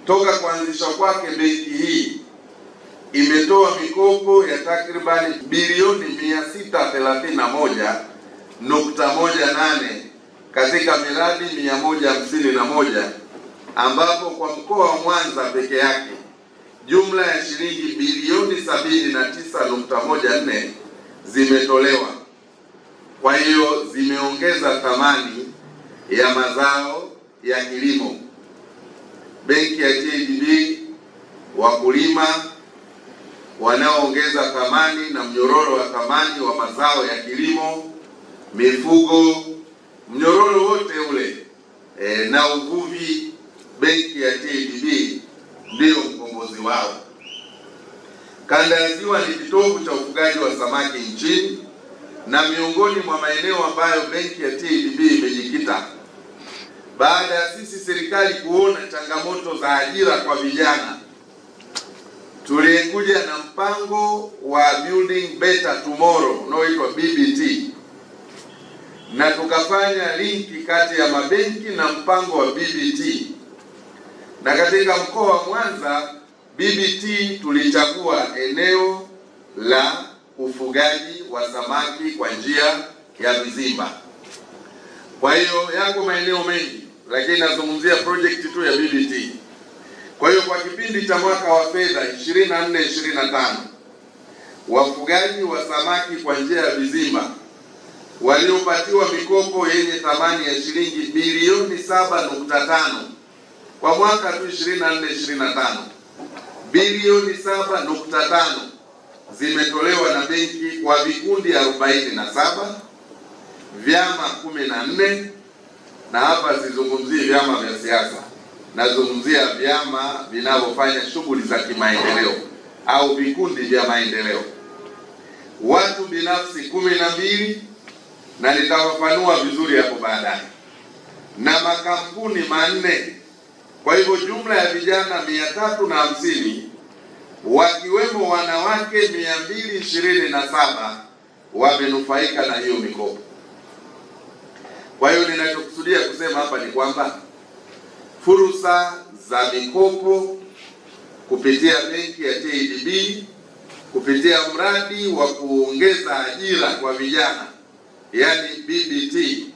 Toka kuanzishwa kwake, benki hii imetoa mikopo ya takribani bilioni 631.18 katika miradi 151, ambapo kwa mkoa wa Mwanza peke yake jumla ya shilingi bilioni 79.14 zimetolewa. Kwa hiyo zimeongeza thamani ya mazao ya kilimo. Benki ya TADB, wakulima wanaoongeza thamani na mnyororo wa thamani wa mazao ya kilimo, mifugo, mnyororo wote ule na uvuvi, benki ya TADB ndio mkombozi wao. Kanda ya Ziwa ni kitovu cha ufugaji wa samaki nchini na miongoni mwa maeneo ambayo benki ya TADB imejikita. Baada ya sisi serikali kuona changamoto za ajira kwa vijana, tulikuja na mpango wa Building Better Tomorrow unaoitwa BBT, na tukafanya linki kati ya mabenki na mpango wa BBT. Na katika mkoa wa Mwanza, BBT tulichagua eneo la ufugaji wa samaki kwa njia ya vizimba. Kwa hiyo yako maeneo mengi, lakini nazungumzia project tu ya BBT. Kwa hiyo kwa kipindi cha mwaka wa fedha 24-25, wafugaji wa samaki kwa njia ya vizimba waliopatiwa mikopo yenye thamani ya shilingi bilioni 7.5 kwa mwaka tu 24-25, bilioni 7.5 zimetolewa na benki kwa vikundi 47, vyama 14, na hapa sizungumzii vyama vya siasa, nazungumzia vyama vinavyofanya shughuli za kimaendeleo au vikundi vya maendeleo, watu binafsi 12, na nitawafanua vizuri hapo baadaye, na makampuni 4. Kwa hivyo jumla ya vijana 350 wakiwemo wanawake 227 wamenufaika na hiyo mikopo. Kwa hiyo ninachokusudia kusema hapa ni kwamba fursa za mikopo kupitia benki ya TADB, kupitia mradi wa kuongeza ajira kwa vijana, yani BBT,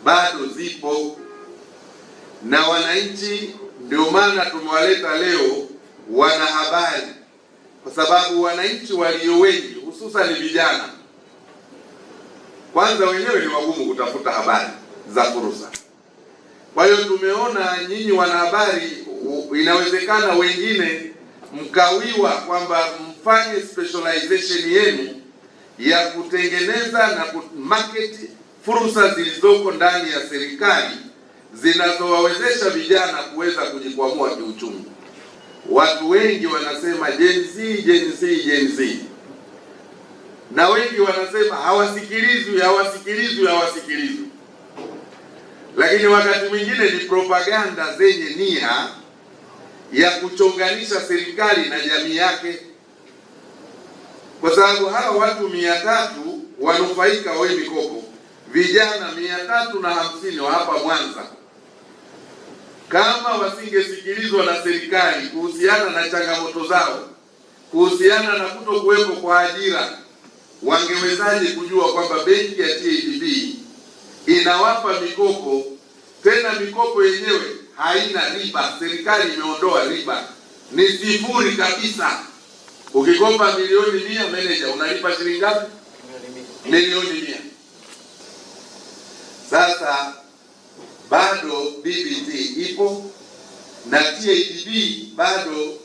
bado zipo na wananchi. Ndio maana tumewaleta leo wanahabari, kwa sababu wananchi walio wengi hususan vijana, kwanza wenyewe ni wagumu kutafuta habari za fursa. Kwa hiyo tumeona nyinyi wanahabari, inawezekana wengine mkawiwa kwamba mfanye specialization yenu ya kutengeneza na kumarket fursa zilizoko ndani ya serikali zinazowawezesha vijana kuweza kujikwamua kiuchumi. Watu wengi wanasema Gen Z, Gen Z, Gen Z, na wengi wanasema hawasikilizwi. Lakini wakati mwingine ni propaganda zenye nia ya kuchonganisha serikali na jamii yake, kwa sababu hawa watu 300 wanufaika wa mikopo, vijana 350 wa hapa Mwanza, kama wasingesikilizwa na serikali kuhusiana na changamoto zao, kuhusiana na kutokuwepo kwa ajira, wangewezaje kujua kwamba benki ya TADB inawapa mikopo, tena mikopo yenyewe haina riba. Serikali imeondoa riba, ni sifuri kabisa. Ukikopa milioni 100, manager unalipa shilingi ngapi? Milioni 100. Sasa bado BBT ipo na TADB bado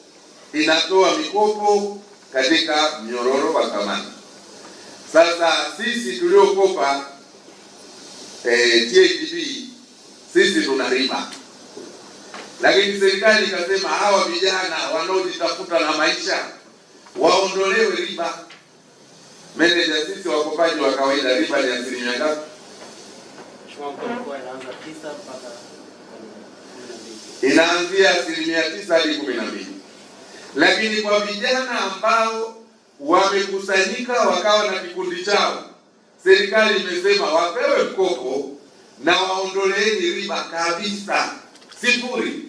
inatoa mikopo katika mnyororo wa thamani. Sasa sisi tuliokopa TADB, sisi tuna riba, lakini serikali ikasema hawa vijana wanaojitafuta na maisha waondolewe riba. Meneja, sisi wakopaji wa kawaida riba ni asilimia ngapi? Inaanzia 9% hadi 12%. Lakini kwa vijana ambao wamekusanyika wakawa na kikundi chao, serikali imesema wapewe mkopo na waondoleeni riba kabisa, sifuri.